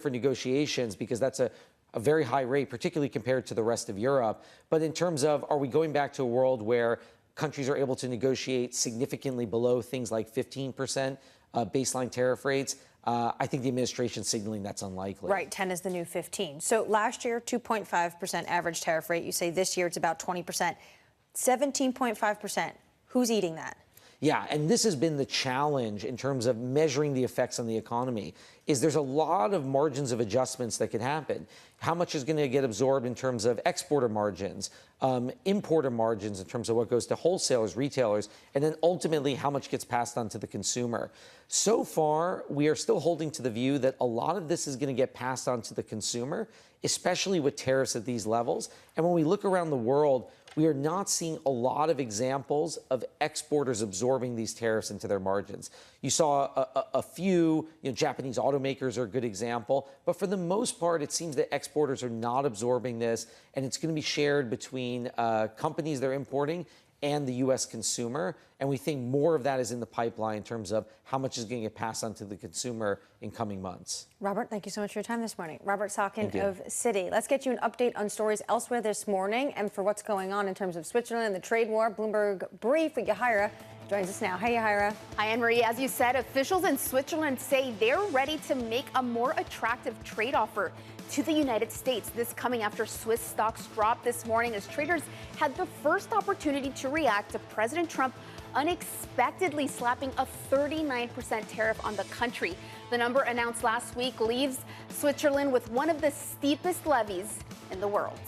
for negotiations because that's a very high rate, particularly compared to the rest of Europe. But in terms of, are we going back to a world where countries are able to negotiate significantly below things like 15% baseline tariff rates? I think the administration's signaling that's unlikely. Right, 10 is the new 15. So last year, 2.5% average tariff rate. You say this year it's about 20%. 17.5%. Who's eating that? Yeah, and this has been the challenge in terms of measuring the effects on the economy, is there's a lot of margins of adjustments that could happen. How much is going to get absorbed in terms of exporter margins, importer margins in terms of what goes to wholesalers, retailers, and then ultimately how much gets passed on to the consumer. So far, we are still holding to the view that a lot of this is going to get passed on to the consumer, especially with tariffs at these levels. And when we look around the world, we are not seeing a lot of examples of exporters absorbing these tariffs into their margins. You saw a few, Japanese automakers are a good example, but for the most part, it seems that exporters are not absorbing this, and it's going to be shared between companies they're importing and the U.S. consumer. And we think more of that is in the pipeline in terms of how much is going to get passed on to the consumer in coming months. Robert, thank you so much for your time this morning. Robert Saukin of Citi. Let's get you an update on stories elsewhere this morning and for what's going on in terms of Switzerland and the trade war. Bloomberg Brief with Yahira joins us now. Hey, Yahira. Hi, Anne-Marie. As you said, officials in Switzerland say they're ready to make a more attractive trade offer to the United States. This coming after Swiss stocks dropped this morning as traders had the first opportunity to react to President Trump unexpectedly slapping a 39% tariff on the country. The number announced last week leaves Switzerland with one of the steepest levies in the world.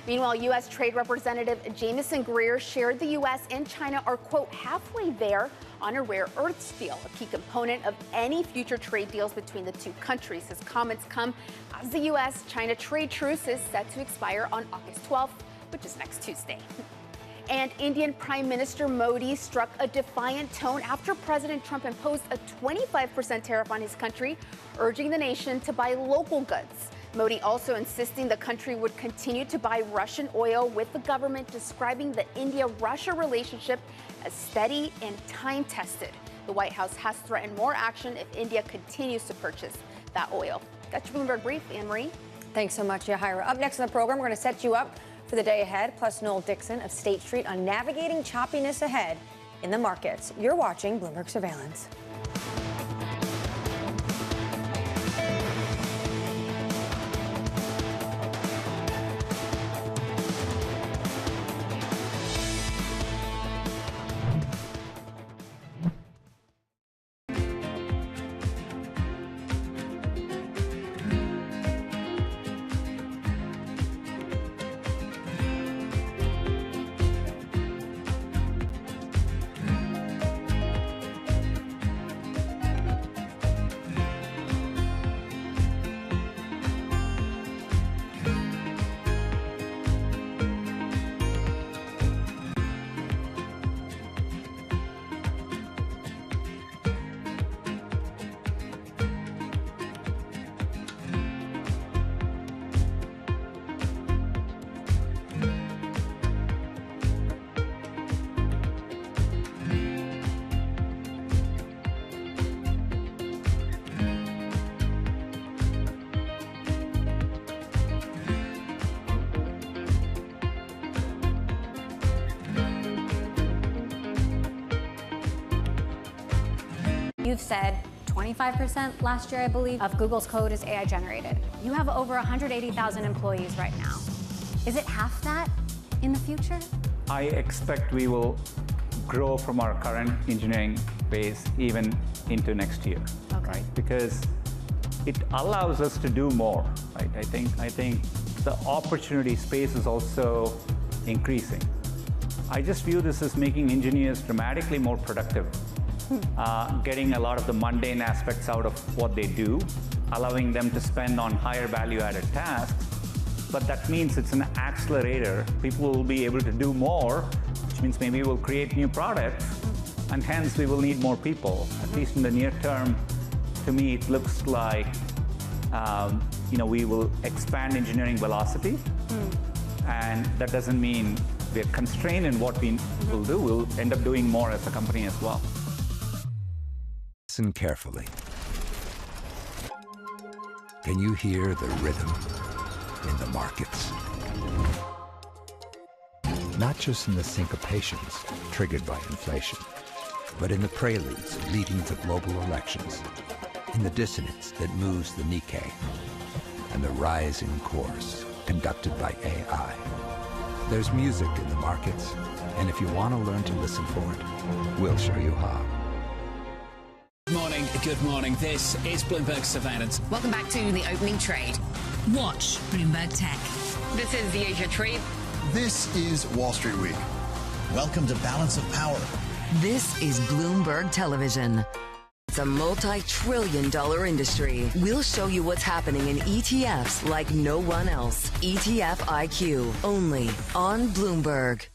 Meanwhile, U.S. Trade Representative Jamieson Greer shared the U.S. and China are, quote, halfway there on a rare earths deal, a key component of any future trade deals between the two countries. His comments come as the U.S.-China trade truce is set to expire on August 12th, which is next Tuesday. And Indian Prime Minister Modi struck a defiant tone after President Trump imposed a 25% tariff on his country, urging the nation to buy local goods. Modi also insisting the country would continue to buy Russian oil, with the government describing the India-Russia relationship as steady and time-tested. The White House has threatened more action if India continues to purchase that oil. That's your Bloomberg Brief, Anne-Marie. Thanks so much, Yahira. Up next in the program, we're going to set you up for the day ahead, plus Noel Dixon of State Street on navigating choppiness ahead in the markets. You're watching Bloomberg Surveillance. You've said 25% last year, I believe, of Google's code is AI generated. You have over 180,000 employees right now. Is it half that in the future? I expect we will grow from our current engineering base even into next year, right? Because it allows us to do more, right? I think the opportunity space is also increasing. I just view this as making engineers dramatically more productive. Getting a lot of the mundane aspects out of what they do, allowing them to spend on higher value-added tasks. But that means it's an accelerator. People will be able to do more, which means maybe we'll create new products, and hence we will need more people. At least in the near term, to me, it looks like we will expand engineering velocity, and that doesn't mean we're constrained in what we will do. We'll end up doing more as a company as well. Listen carefully. Can you hear the rhythm in the markets? Not just in the syncopations triggered by inflation, but in the preludes leading to global elections, in the dissonance that moves the Nikkei, and the rising course conducted by AI. There's music in the markets, and if you want to learn to listen for it, we'll show you how. Good morning. This is Bloomberg Surveillance. Welcome back to the opening trade. Watch Bloomberg Tech. This is the Asia Trade. This is Wall Street Week. Welcome to Balance of Power. This is Bloomberg Television. It's a multi-trillion-dollar industry. We'll show you what's happening in ETFs like no one else. ETF IQ, only on Bloomberg.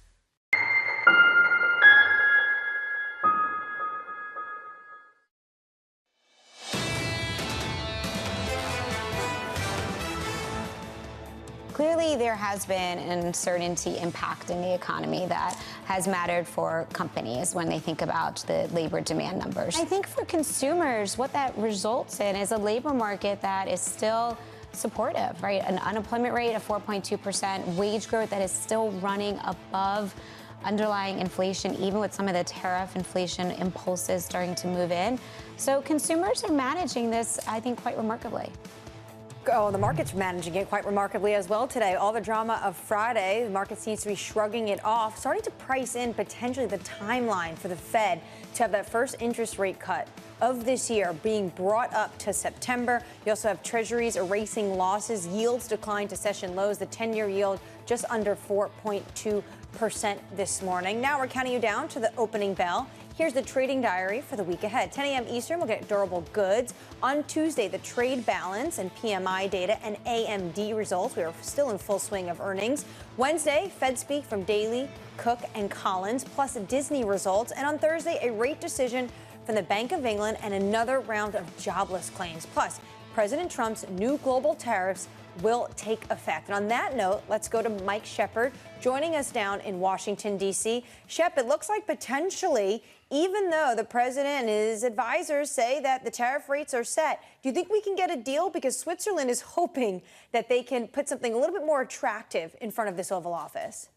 Clearly, there has been an uncertainty impacting the economy that has mattered for companies when they think about the labor demand numbers. I think for consumers, what that results in is a labor market that is still supportive, right? An unemployment rate of 4.2%, wage growth that is still running above underlying inflation, even with some of the tariff inflation impulses starting to move in. So consumers are managing this, I think, quite remarkably. Oh, the market's managing it quite remarkably as well today. All the drama of Friday, the market seems to be shrugging it off, starting to price in potentially the timeline for the Fed to have that first interest rate cut of this year being brought up to September. You also have treasuries erasing losses. Yields declined to session lows. The 10-year yield just under 4.2% this morning. Now we're counting you down to the opening bell. Here's the trading diary for the week ahead. 10 a.m. Eastern, we'll get durable goods. On Tuesday, the trade balance and PMI data and AMD results. We are still in full swing of earnings. Wednesday, Fed speak from Daly, Cook, and Collins, plus Disney results. And on Thursday, a rate decision from the Bank of England and another round of jobless claims. Plus, President Trump's new global tariffs will take effect. And on that note, let's go to Mike Shepard joining us down in Washington, D.C. Shep, it looks like potentially, even though the president and his advisors say that the tariff rates are set, do you think we can get a deal? Because Switzerland is hoping that they can put something a little bit more attractive in front of this Oval Office.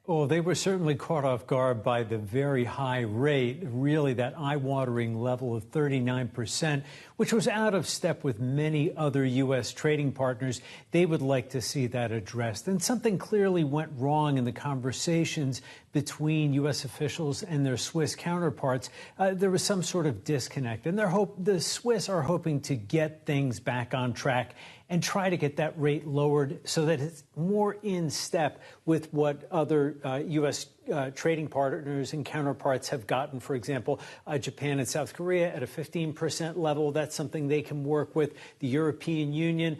Oh, they were certainly caught off guard by the very high rate, really that eye-watering level of 39%, which was out of step with many other U.S. trading partners. They would like to see that addressed. And something clearly went wrong in the conversations between U.S. officials and their Swiss counterparts. There was some sort of disconnect. And the Swiss are hoping to get things back on track and try to get that rate lowered so that it's more in step with what other U.S. Trading partners and counterparts have gotten. For example, Japan and South Korea at a 15% level. That's something they can work with. The European Union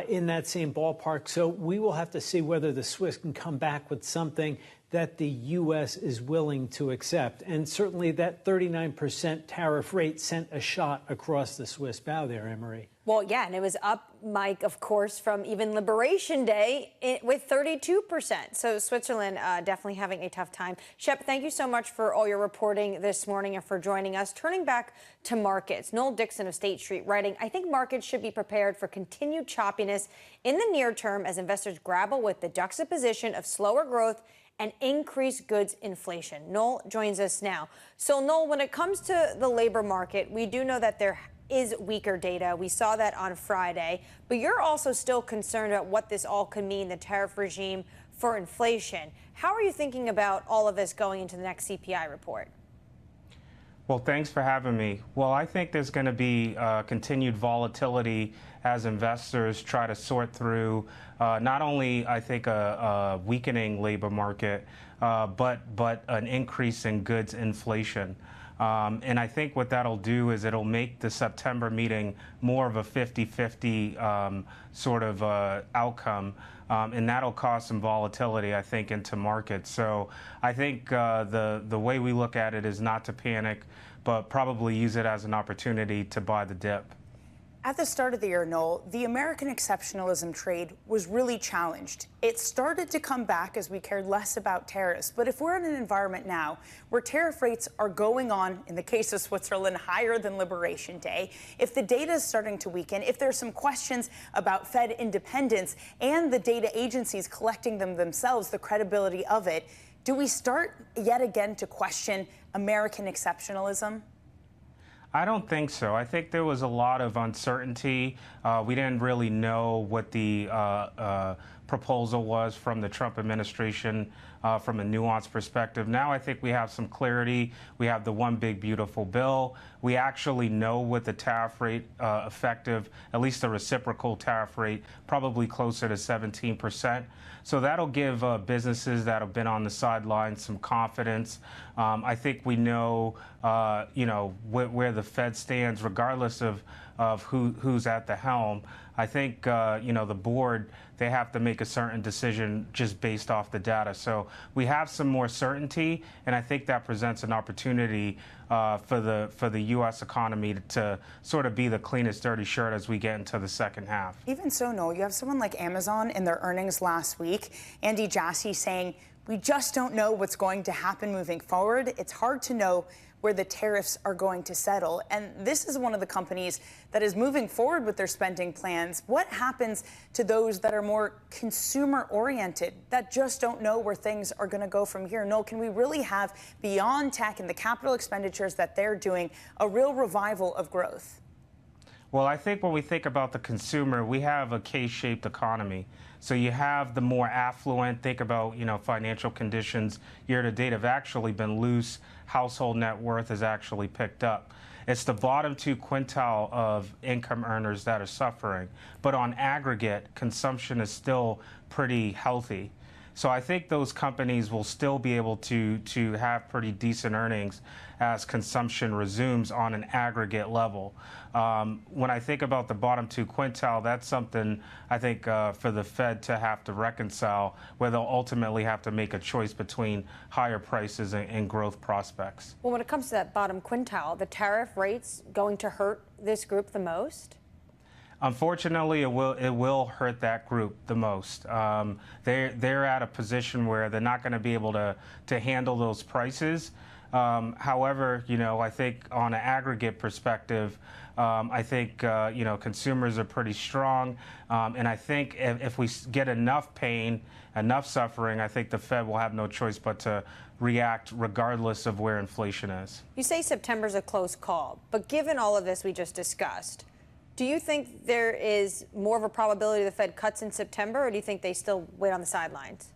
in that same ballpark. So we will have to see whether the Swiss can come back with something that the U.S. is willing to accept. And certainly that 39% tariff rate sent a shot across the Swiss bow there, Emery. Well, yeah, and it was up, Mike, of course, from even Liberation Day with 32%. So Switzerland definitely having a tough time. Shep, thank you so much for all your reporting this morning and for joining us. Turning back to markets, Noel Dixon of State Street writing, I think markets should be prepared for continued choppiness in the near term as investors grapple with the juxtaposition of slower growth and increased goods inflation. Noel joins us now. So, Noel, when it comes to the labor market, we do know that there is weaker data. We saw that on Friday. But you're also still concerned about what this all could mean, the tariff regime for inflation. How are you thinking about all of this going into the next CPI report? Well, thanks for having me. Well, I think there's going to be continued volatility as investors try to sort through not only, I think, a weakening labor market, but an increase in goods inflation. And I think what that'll do is it'll make the September meeting more of a 50-50 sort of outcome. And that'll cause some volatility, I think, into markets. So I think the way we look at it is not to panic, but probably use it as an opportunity to buy the dip. At the start of the year, Noel, the American exceptionalism trade was really challenged. It started to come back as we cared less about tariffs. But if we're in an environment now where tariff rates are going on, in the case of Switzerland, higher than Liberation Day, if the data is starting to weaken, if there's some questions about Fed independence and the data agencies collecting them themselves, the credibility of it, do we start yet again to question American exceptionalism? I don't think so. I think there was a lot of uncertainty. We didn't really know what the proposal was from the Trump administration from a nuanced perspective. Now I think we have some clarity. We have the one big beautiful bill. We actually know what the tariff rate effective, at least the reciprocal tariff rate, probably closer to 17%. So that'll give businesses that have been on the sidelines some confidence. I think we know, where the Fed stands, regardless of who's at the helm. I think, the board, they have to make a certain decision just based off the data. So we have some more certainty, and I think that presents an opportunity for the U.S. economy to sort of be the cleanest dirty shirt as we get into the second half. Even so, Noel, you have someone like Amazon in their earnings last week, Andy Jassy, saying, we just don't know what's going to happen moving forward. It's hard to know where the tariffs are going to settle. And this is one of the companies that is moving forward with their spending plans. What happens to those that are more consumer-oriented, that just don't know where things are going to go from here? Noel, can we really have, beyond tech and the capital expenditures that they're doing, a real revival of growth? Well, I think when we think about the consumer, we have a K-shaped economy. So you have the more affluent, think about, financial conditions year to date have actually been loose. Household net worth has actually picked up. It's the bottom two quintile of income earners that are suffering. But on aggregate, consumption is still pretty healthy. So I think those companies will still be able to have pretty decent earnings as consumption resumes on an aggregate level. When I think about the bottom two quintile, that's something I think for the Fed to have to reconcile, where they'll ultimately have to make a choice between higher prices and growth prospects. Well, when it comes to that bottom quintile, the tariff rates going to hurt this group the most? Unfortunately, it will hurt that group the most. They're at a position where they're not going to be able to handle those prices. However, I think on an aggregate perspective, I think consumers are pretty strong, and I think if we get enough pain, enough suffering, I think the Fed will have no choice but to react regardless of where inflation is. You say September's a close call, but given all of this we just discussed, do you think there is more of a probability the Fed cuts in September, or do you think they still wait on the sidelines?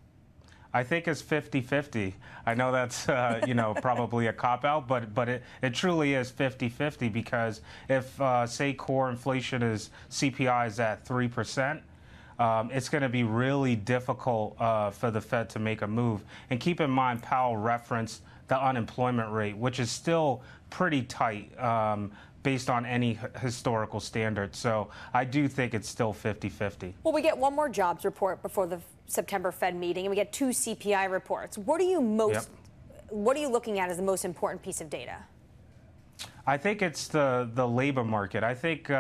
I think it's 50-50. I know that's probably a cop-out, but it truly is 50-50 because if, say, core inflation is CPI is at 3%, it's going to be really difficult for the Fed to make a move. And keep in mind, Powell referenced the unemployment rate, which is still pretty tight based on any historical standard. So I do think it's still 50-50. Well, we get one more jobs report before the September Fed meeting, and we get two CPI reports. What are you looking at as the most important piece of data? I think it's the labor market. I think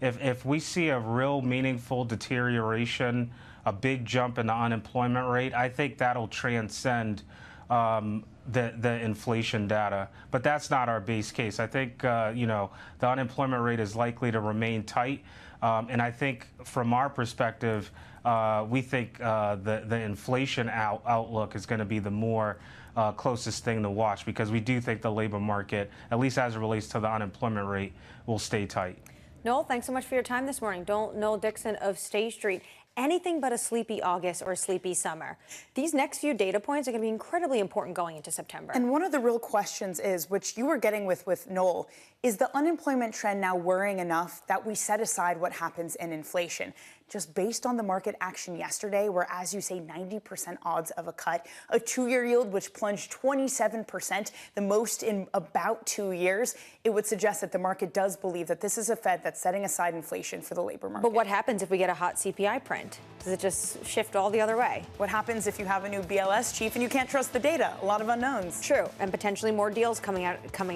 if we see a real meaningful deterioration, a big jump in the unemployment rate, I think that'll transcend the inflation data. But that's not our base case. I think, the unemployment rate is likely to remain tight. And I think from our perspective, we think the inflation outlook is going to be the more closest thing to watch, because we do think the labor market, at least as it relates to the unemployment rate, will stay tight. Noel, thanks so much for your time this morning. Noel Dixon of State Street. Anything but a sleepy August or a sleepy summer. These next few data points are going to be incredibly important going into September. And one of the real questions is, which you were getting with Noel, is the unemployment trend now worrying enough that we set aside what happens in inflation? Just based on the market action yesterday, where, as you say, 90% odds of a cut, a two-year yield which plunged 27%, the most in about 2 years, it would suggest that the market does believe that this is a Fed that's setting aside inflation for the labor market. But what happens if we get a hot CPI print? different? Does it just shift all the other way? What happens if you have a new BLS chief and you can't trust the data? A lot of unknowns. True, and potentially more deals coming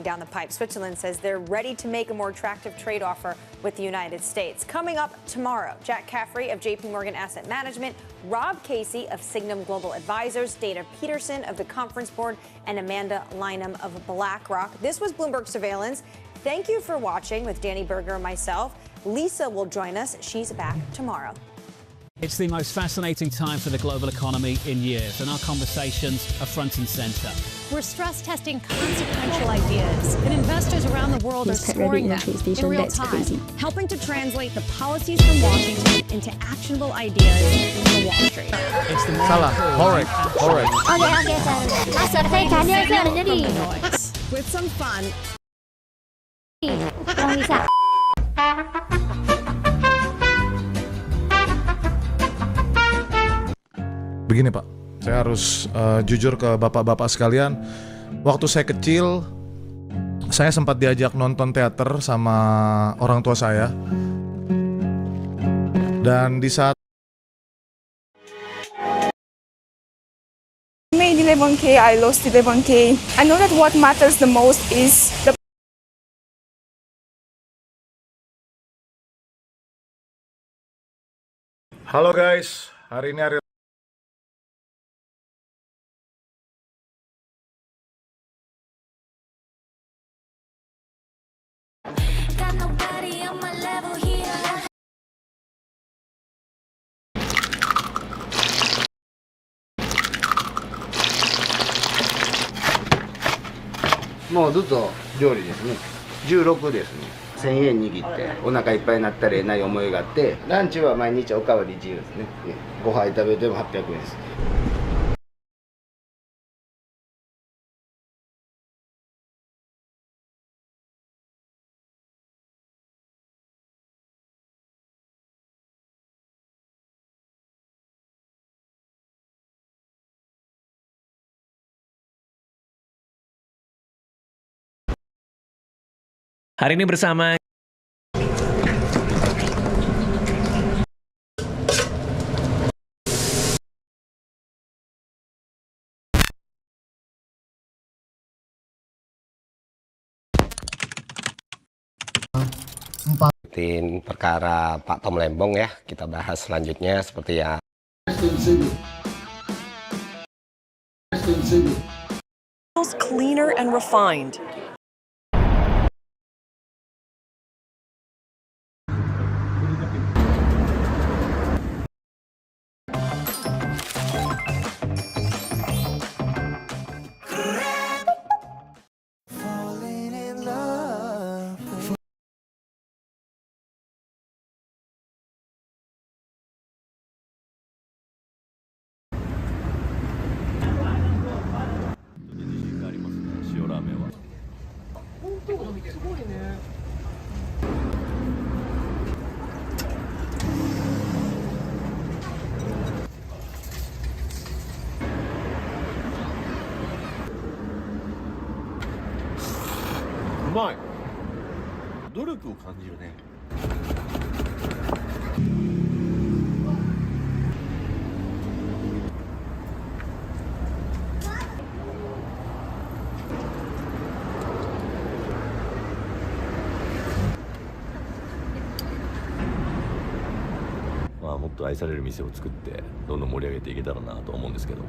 down the pipe. Switzerland says they're ready to make a more attractive trade offer with the United States. Coming up tomorrow, Jack Caffrey of JP Morgan Asset Management, Rob Casey of Signum Global Advisors, Dana Peterson of the Conference Board, and Amanda Lynham of BlackRock. This was Bloomberg Surveillance. Thank you for watching with Danny Berger and myself. Lisa will join us. She's back tomorrow. It's the most fascinating time for the global economy in years, and our conversations are front and centre. We're stress testing consequential ideas, and investors around the world are scoring them in real time, helping to translate the policies from Washington into actionable ideas for Wall Street. It's the Correct. With some fun. Begini Pak, saya harus jujur ke bapak-bapak sekalian. Waktu saya kecil, saya sempat diajak nonton teater sama orang tua saya. Dan di saat I made 11K, I lost 11K. I know that what matters the most is the Halo guys, hari ini hariもうずっと料理ですね。16ですね。1000円握ってお腹いっぱいになったらええないう思いがあって、ランチは毎日おかわり自由ですね。5杯食べても800円です。Hari ini bersama perkara Pak Tom Lembong ya, kita bahas selanjutnya seperti yang cleaner and refined.うまい。努力を感じるね。まあもっと愛される店を作ってどんどん盛り上げていけたらなと思うんですけど。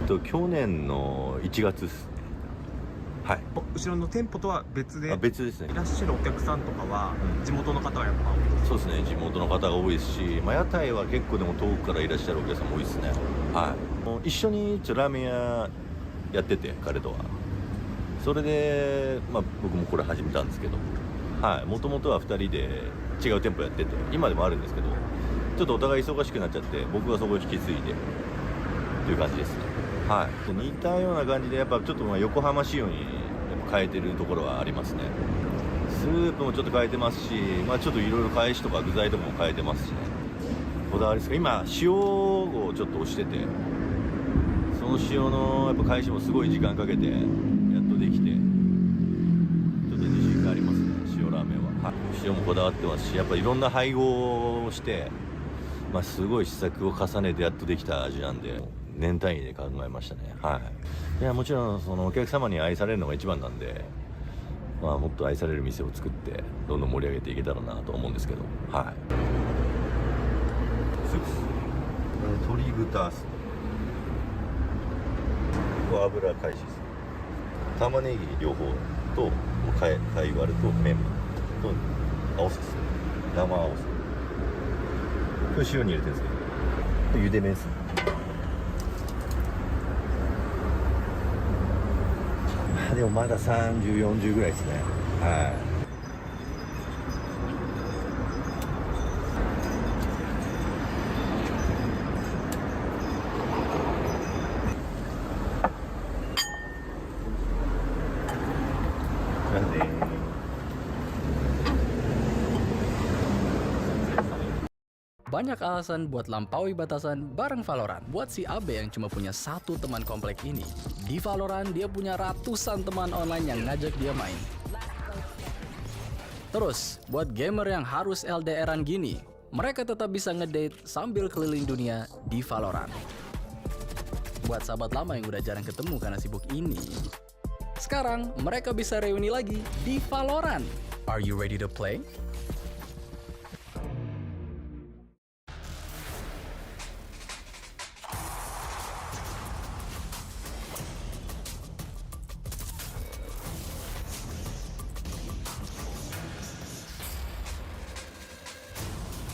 去年の1月です。はい。後ろの店舗とは別で。別ですね。いらっしゃるお客さんとかは、地元の方がやっぱ多いですか？そうですね。地元の方が多いですし、屋台は結構でも遠くからいらっしゃるお客さんも多いですね。はい。一緒にラーメン屋やってて、彼とは。それで、僕もこれ始めたんですけど、はい。もともとは2人で違う店舗やってて、今でもあるんですけど、ちょっとお互い忙しくなっちゃって、僕がそこを引き継いでという感じですね。はい。似たような感じで、やっぱちょっと横浜仕様に変えてるところはありますね。スープもちょっと変えてますし、ちょっといろいろ返しとか具材とかも変えてますしね。こだわりですか。今塩をちょっと押してて、その塩のやっぱ返しもすごい時間かけてやっとできて、ちょっと自信がありますね。塩ラーメンは、はい、塩もこだわってますし、やっぱいろんな配合をして、すごい試作を重ねてやっとできた味なんで、年単位で考えましたね。はい。いや、もちろんそのお客様に愛されるのが一番なんで、もっと愛される店を作ってどんどん盛り上げていけたらなと思うんですけど、はい。スープ、鶏豚スープ、油返しです。玉ねぎ両方と貝割るとメンマと青さです。生青さ。これ塩に入れてるんですけど、茹で麺です。でもまだ30、40ぐらいですね。はい。Banyak alasan buat lampaui batasan bareng Valorant. Buat si Abe yang cuma punya satu teman komplek ini, di Valorant dia punya ratusan teman online yang ngajak dia main. Terus, buat gamer yang harus LDR-an gini, mereka tetap bisa ngedate sambil keliling dunia di Valorant. Buat sahabat lama yang udah jarang ketemu karena sibuk ini, sekarang mereka bisa reuni lagi di Valorant. Are you ready to play?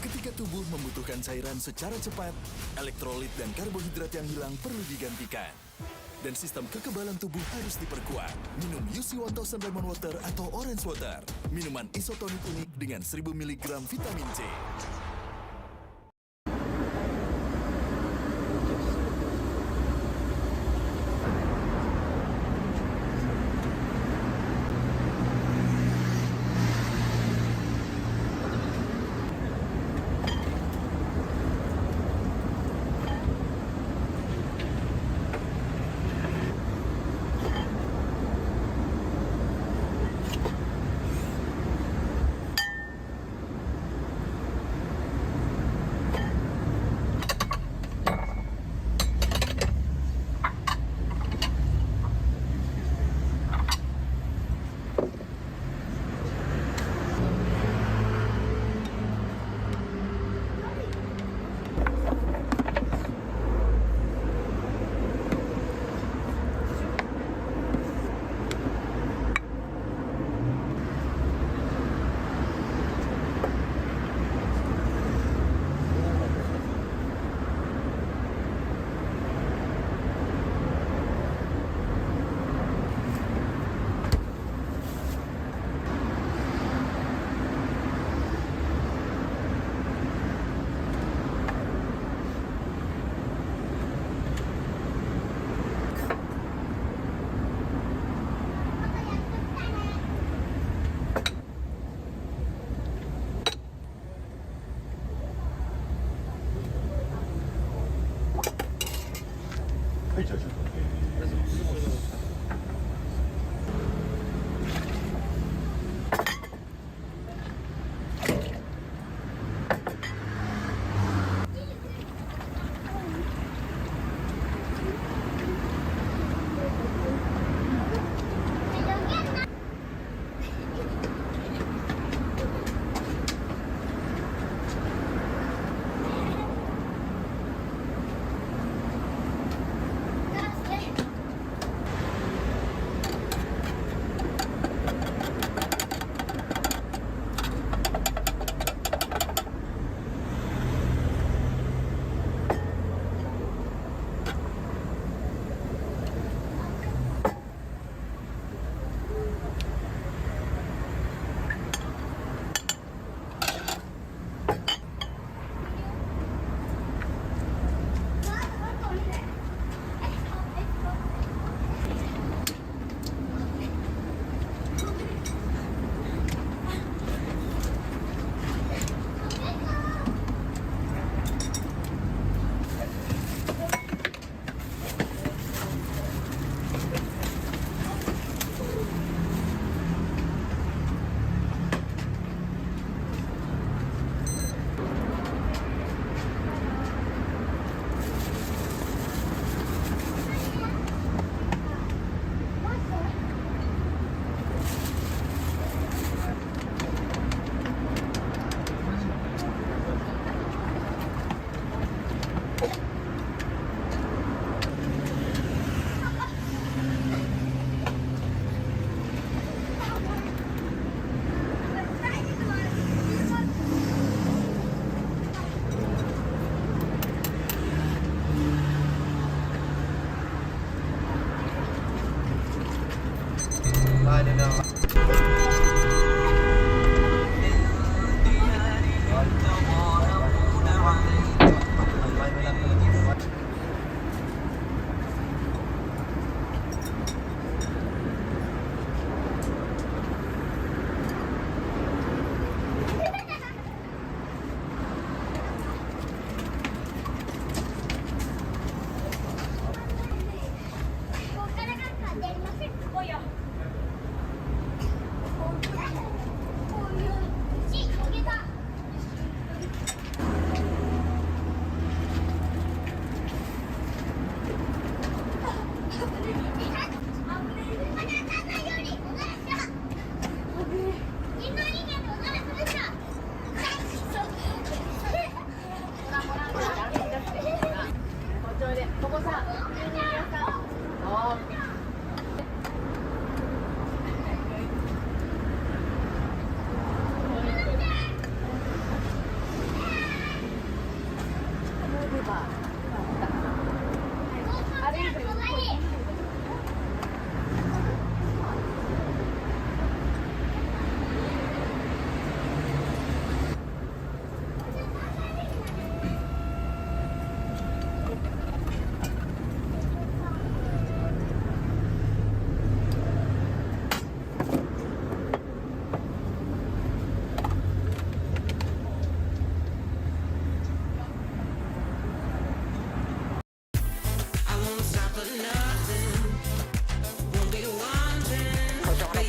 Ketika tubuh membutuhkan cairan secara cepat, elektrolit dan karbohidrat yang hilang perlu digantikan. Dan sistem kekebalan tubuh harus diperkuat. Minum UC 1000 Lemon Water atau Orange Water. Minuman isotonik unik dengan 1000 mg vitamin C.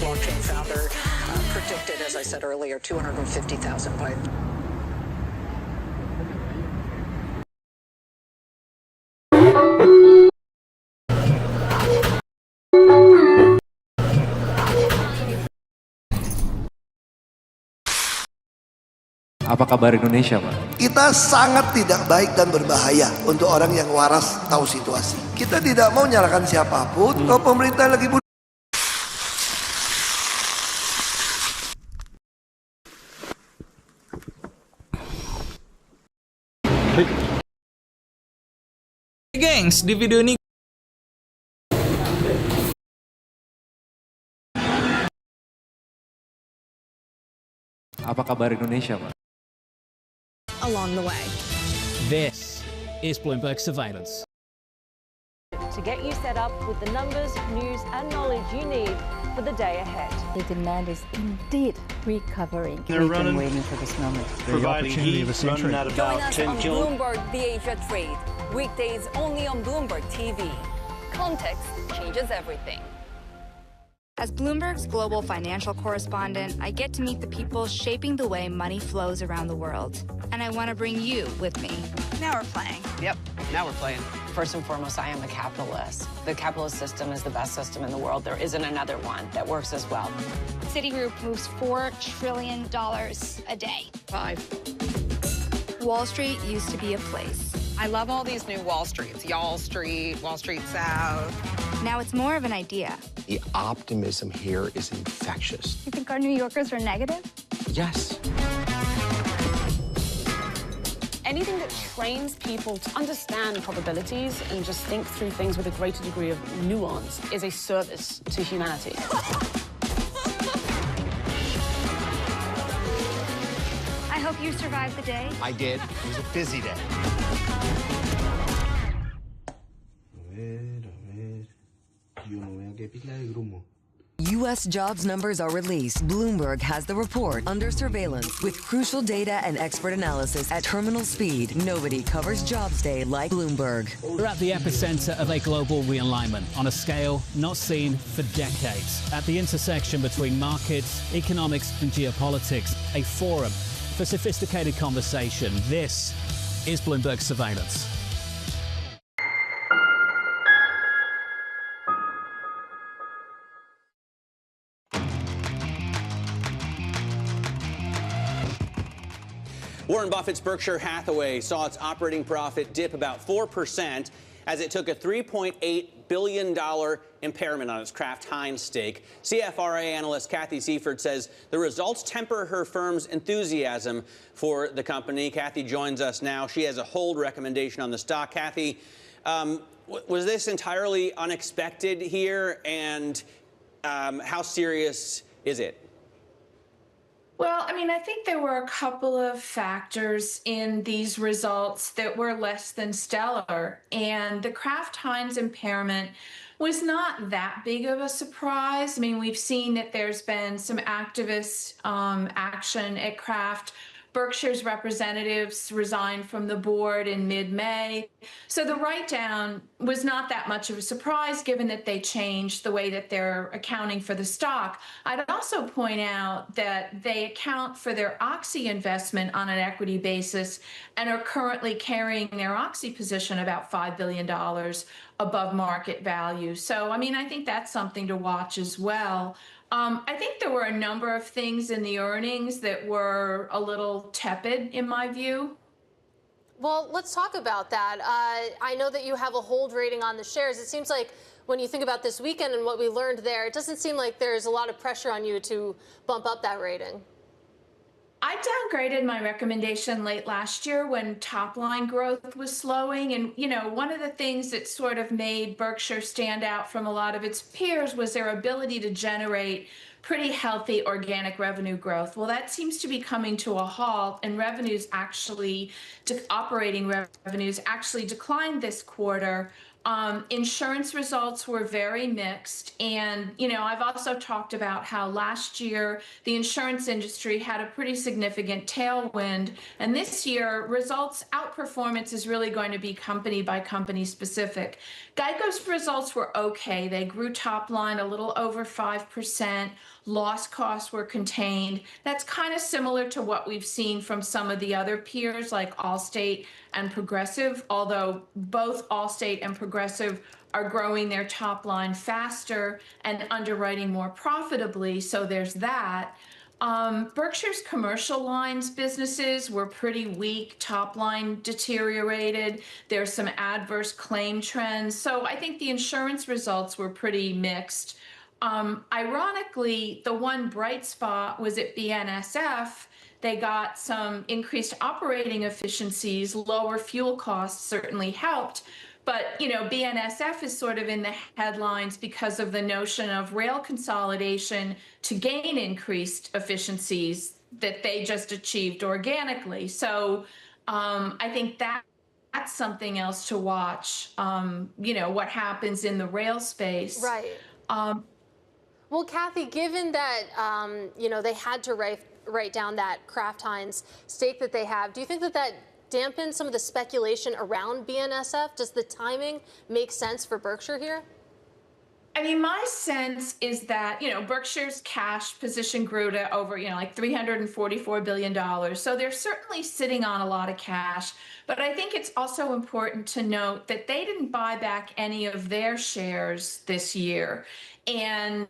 Blockchain founder predicted, as I said earlier, 250,000 by. Apa kabar Indonesia, Pak? Kita sangat tidak baik dan berbahaya untuk orang yang waras tahu situasi. Kita tidak mau nyalakan siapapun. Kalau pemerintah lagi Gengs, di video ini apa kabar Indonesia, Pak? Along the way. This is Bloomberg Surveillance. To get you set up with the numbers, news, and knowledge you need for the day ahead. The demand is indeed recovering. They're We've running, been waiting for this moment. providing heat, running at Join about us 10 on kilo. Bloomberg The Asia Trade. Weekdays only on Bloomberg TV. Context changes everything. As Bloomberg's global financial correspondent, I get to meet the people shaping the way money flows around the world. And I want to bring you with me. Now we're playing. Yep, now we're playing. First and foremost, I am a capitalist. The capitalist system is the best system in the world. There isn't another one that works as well. Citigroup moves $4 trillion a day. 5. Wall Street used to be a place. I love all these new Wall Streets. Y'all Street, Wall Street South. Now it's more of an idea. The optimism here is infectious. You think our New Yorkers are negative? Yes. Anything that trains people to understand probabilities and just think through things with a greater degree of nuance is a service to humanity. I hope you survived the day. I did. It was a busy day. U.S. jobs numbers are released. Bloomberg has the report under surveillance with crucial data and expert analysis at terminal speed. Nobody covers Jobs Day like Bloomberg. We're at the epicenter of a global realignment on a scale not seen for decades. At the intersection between markets, economics, and geopolitics, a forum for sophisticated conversation. This is Bloomberg Surveillance. Warren Buffett's Berkshire Hathaway saw its operating profit dip about 4% as it took a $3.8 billion impairment on its Kraft Heinz stake. CFRA analyst Kathy Seifert says the results temper her firm's enthusiasm for the company. Kathy joins us now. She has a hold recommendation on the stock. Kathy, was this entirely unexpected here, and how serious is it? Well, I mean, I think there were a couple of factors in these results that were less than stellar. And the Kraft Heinz impairment was not that big of a surprise. I mean, we've seen that there's been some activist action at Kraft. Berkshire's representatives resigned from the board in mid-May. So the write-down was not that much of a surprise, given that they changed the way that they're accounting for the stock. I'd also point out that they account for their Oxy investment on an equity basis and are currently carrying their Oxy position about $5 billion above market value. So, I mean, I think that's something to watch as well. I think there were a number of things in the earnings that were a little tepid, in my view. Well, let's talk about that. I know that you have a hold rating on the shares. It seems like when you think about this weekend and what we learned there, it doesn't seem like there's a lot of pressure on you to bump up that rating. I downgraded my recommendation late last year when top line growth was slowing. And, you know, one of the things that sort of made Berkshire stand out from a lot of its peers was their ability to generate pretty healthy organic revenue growth. Well, that seems to be coming to a halt, and revenues actually, operating revenues actually declined this quarter. Insurance results were very mixed. And, you know, I've also talked about how last year the insurance industry had a pretty significant tailwind. And this year, results outperformance is really going to be company by company specific. Geico's results were okay. They grew top line a little over 5%. Loss costs were contained. That's kind of similar to what we've seen from some of the other peers like Allstate and Progressive, although both Allstate and Progressive are growing their top line faster and underwriting more profitably, so there's that. Berkshire's commercial lines businesses were pretty weak, top line deteriorated. There's some adverse claim trends. So I think the insurance results were pretty mixed. Ironically, the one bright spot was at BNSF. They got some increased operating efficiencies, lower fuel costs certainly helped. But, you know, BNSF is sort of in the headlines because of the notion of rail consolidation to gain increased efficiencies that they just achieved organically. So I think that's something else to watch, you know, what happens in the rail space. Right. Well, Kathy, given that, you know, they had to write down that Kraft Heinz stake that they have, do you think that that dampen some of the speculation around BNSF? Does the timing make sense for Berkshire here? I mean, my sense is that, you know, Berkshire's cash position grew to over, you know, like $344 billion. So they're certainly sitting on a lot of cash. But I think it's also important to note that they didn't buy back any of their shares this year. And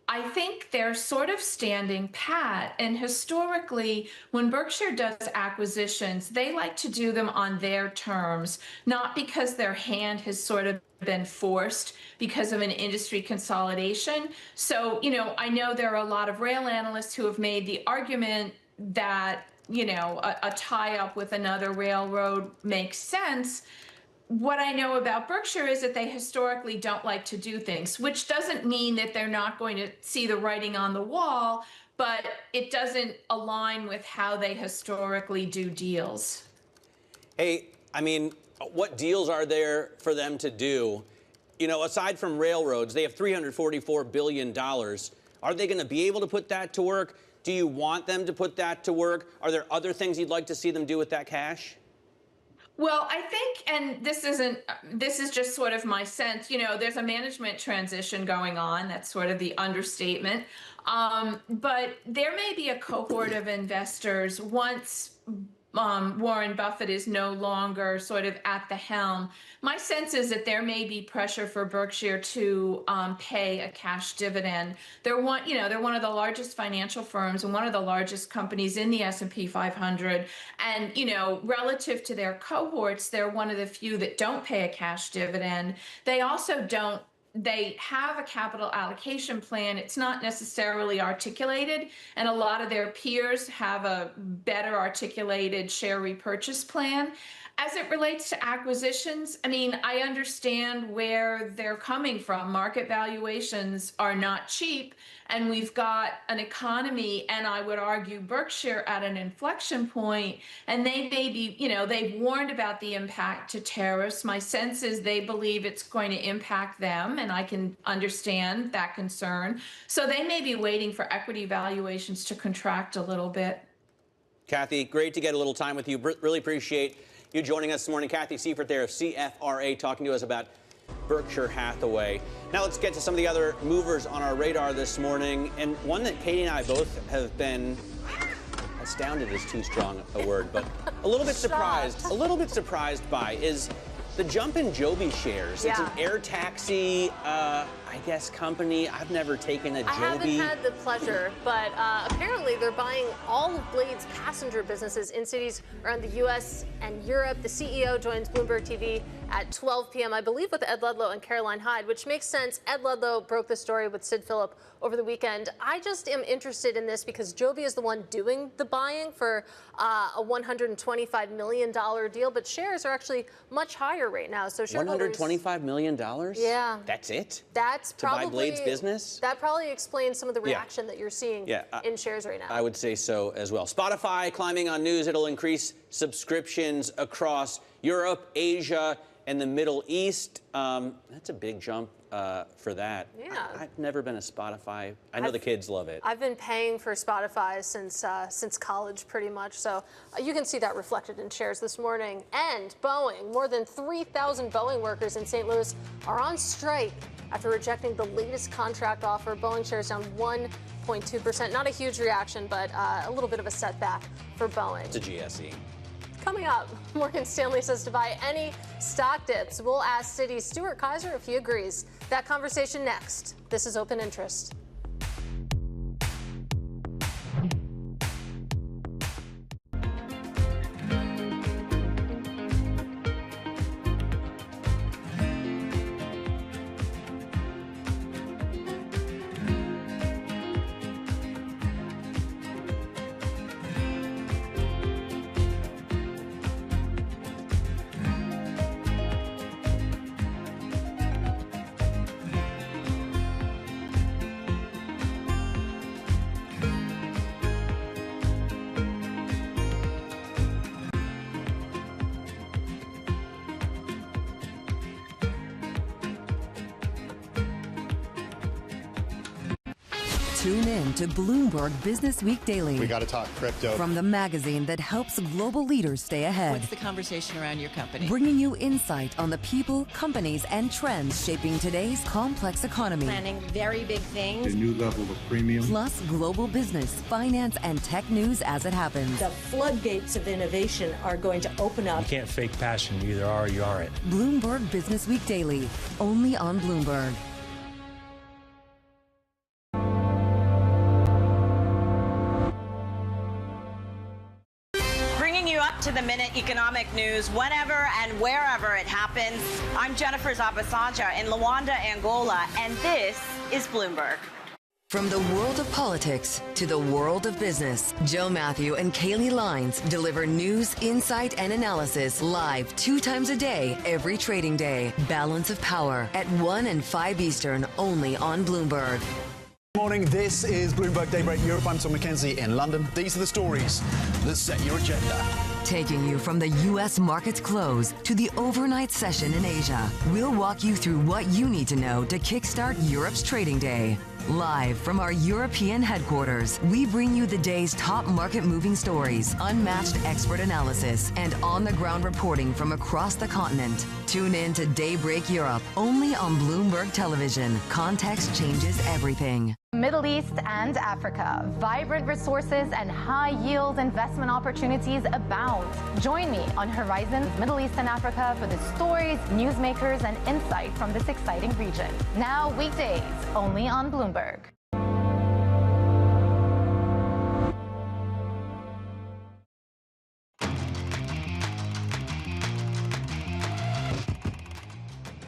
I think they're sort of standing pat. And historically, when Berkshire does acquisitions, they like to do them on their terms, not because their hand has sort of been forced because of an industry consolidation. So, you know, I know there are a lot of rail analysts who have made the argument that, you know, a tie-up with another railroad makes sense. What I know about Berkshire is that they historically don't like to do things, which doesn't mean that they're not going to see the writing on the wall, but it doesn't align with how they historically do deals. Hey, I mean, what deals are there for them to do? You know, aside from railroads, they have $344 billion. Are they going to be able to put that to work? Do you want them to put that to work? Are there other things you'd like to see them do with that cash? Well, I think, and this is just sort of my sense, you know, there's a management transition going on. That's sort of the understatement. But there may be a cohort of investors once Warren Buffett is no longer sort of at the helm. My sense is that there may be pressure for Berkshire to pay a cash dividend. They're one of the largest financial firms and one of the largest companies in the S&P 500. And, you know, relative to their cohorts, they're one of the few that don't pay a cash dividend. They also don't. They have a capital allocation plan. It's not necessarily articulated, and a lot of their peers have a better articulated share repurchase plan. As it relates to acquisitions, I mean, I understand where they're coming from. Market valuations are not cheap, and we've got an economy, and I would argue Berkshire at an inflection point, and they may be, you know, they've warned about the impact to tariffs. My sense is they believe it's going to impact them, and I can understand that concern. So they may be waiting for equity valuations to contract a little bit. Kathy, great to get a little time with you. Really appreciate you joining us this morning. Kathy Seifert there of CFRA talking to us about Berkshire Hathaway. Now let's get to some of the other movers on our radar this morning, and one that Katie and I both have been astounded is too strong a word, but a little bit surprised by is the jump in Joby shares. It's Yeah. an air taxi, I guess, company. I've never taken a Joby. I haven't had the pleasure, but apparently they're buying all of Blade's passenger businesses in cities around the U.S. and Europe. The CEO joins Bloomberg TV at 12 p.m., I believe, with Ed Ludlow and Caroline Hyde, which makes sense. Ed Ludlow broke the story with Sid Phillip over the weekend. I just am interested in this because Joby is the one doing the buying for a $125 million deal, but shares are actually much higher right now. So shareholders, $125 million? Yeah. That's it? That's to probably buy Blade's business? That probably explains some of the reaction that you're seeing in shares right now. I would say so as well. Spotify climbing on news. It'll increase subscriptions across Europe, Asia, and the Middle East. That's a big jump for that. Yeah. I've never been a Spotify. I know the kids love it. I've been paying for Spotify since college, pretty much. So you can see that reflected in shares this morning. And Boeing, more than 3,000 Boeing workers in St. Louis are on strike after rejecting the latest contract offer. Boeing shares down 1.2%. Not a huge reaction, but a little bit of a setback for Boeing. It's a GSE. Coming up, Morgan Stanley says to buy any stock dips. We'll ask Citi's Stuart Kaiser if he agrees. That conversation next. This is Open Interest. Tune in to Bloomberg Business Week Daily. We got to talk crypto. From the magazine that helps global leaders stay ahead. What's the conversation around your company? Bringing you insight on the people, companies, and trends shaping today's complex economy. Planning very big things. A new level of premium. Plus global business, finance, and tech news as it happens. The floodgates of innovation are going to open up. You can't fake passion. You either are or you aren't. Bloomberg Business Week Daily, only on Bloomberg. To the minute economic news whenever and wherever it happens. I'm Jennifer Zabasanja in Luanda, Angola, and this is Bloomberg. From the world of politics to the world of business, Joe Matthew and Kaylee Lines deliver news, insight, and analysis live 2 times a day, every trading day. Balance of Power at 1 and 5 Eastern, only on Bloomberg. Good morning, this is Bloomberg Daybreak Europe. I'm Tom McKenzie in London. These are the stories that set your agenda. Taking you from the U.S. market's close to the overnight session in Asia, we'll walk you through what you need to know to kickstart Europe's trading day. Live from our European headquarters, we bring you the day's top market-moving stories, unmatched expert analysis, and on-the-ground reporting from across the continent. Tune in to Daybreak Europe, only on Bloomberg Television. Context changes everything. Middle East and Africa. Vibrant resources and high-yield investment opportunities abound. Join me on Horizons Middle East and Africa for the stories, newsmakers, and insight from this exciting region. Now weekdays, only on Bloomberg.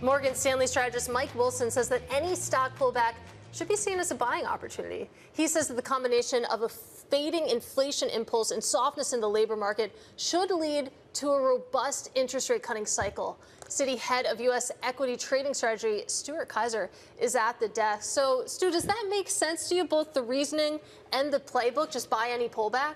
Morgan Stanley strategist Mike Wilson says that any stock pullback should be seen as a buying opportunity. He says that the combination of a fading inflation impulse and softness in the labor market should lead to a robust interest rate cutting cycle. Citi head of U.S. equity trading strategy, Stuart Kaiser, is at the desk. So, Stu, does that make sense to you, both the reasoning and the playbook, just buy any pullback?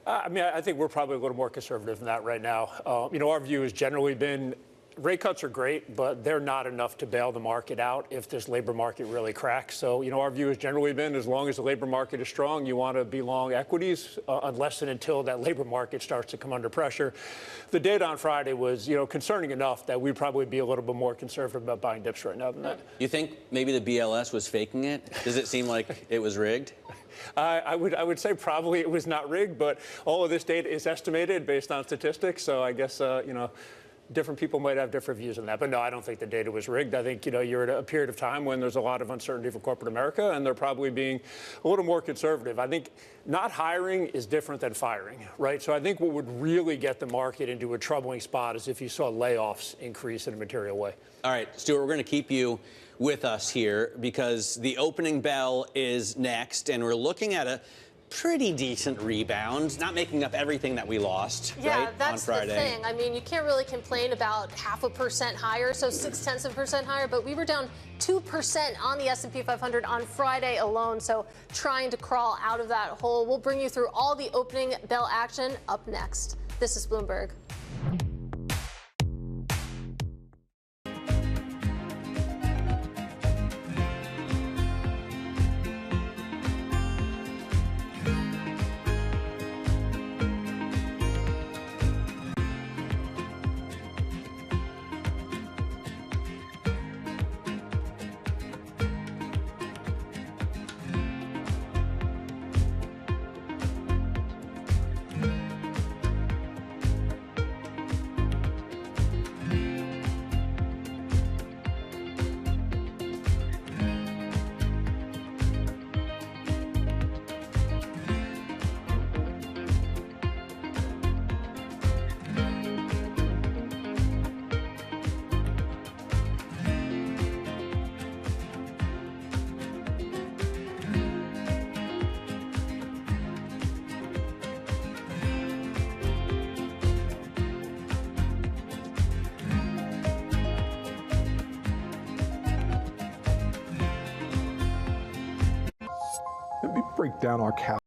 I think we're probably a little more conservative than that right now. Our view has generally been rate cuts are great, but they're not enough to bail the market out if this labor market really cracks. So, our view has generally been as long as the labor market is strong, you want to be long equities unless and until that labor market starts to come under pressure. The data on Friday was, concerning enough that we'd probably be a little bit more conservative about buying dips right now than that. You think maybe the BLS was faking it? Does it seem like it was rigged? I would say probably it was not rigged, but all of this data is estimated based on statistics. So I guess, different people might have different views on that. But no, I don't think the data was rigged. I think, you're at a period of time when there's a lot of uncertainty for corporate America, and they're probably being a little more conservative. I think not hiring is different than firing, right? So I think what would really get the market into a troubling spot is if you saw layoffs increase in a material way. All right, Stuart, we're going to keep you with us here because the opening bell is next, and we're looking at a pretty decent rebound, not making up everything that we lost, right, that's on Friday. the thing. I mean, you can't really complain about 0.5% higher, so 0.6% higher, but we were down 2% on the S&P 500 on Friday alone, so trying to crawl out of that hole. We'll bring you through all the opening bell action up next. This is Bloomberg. Let me break down our cap.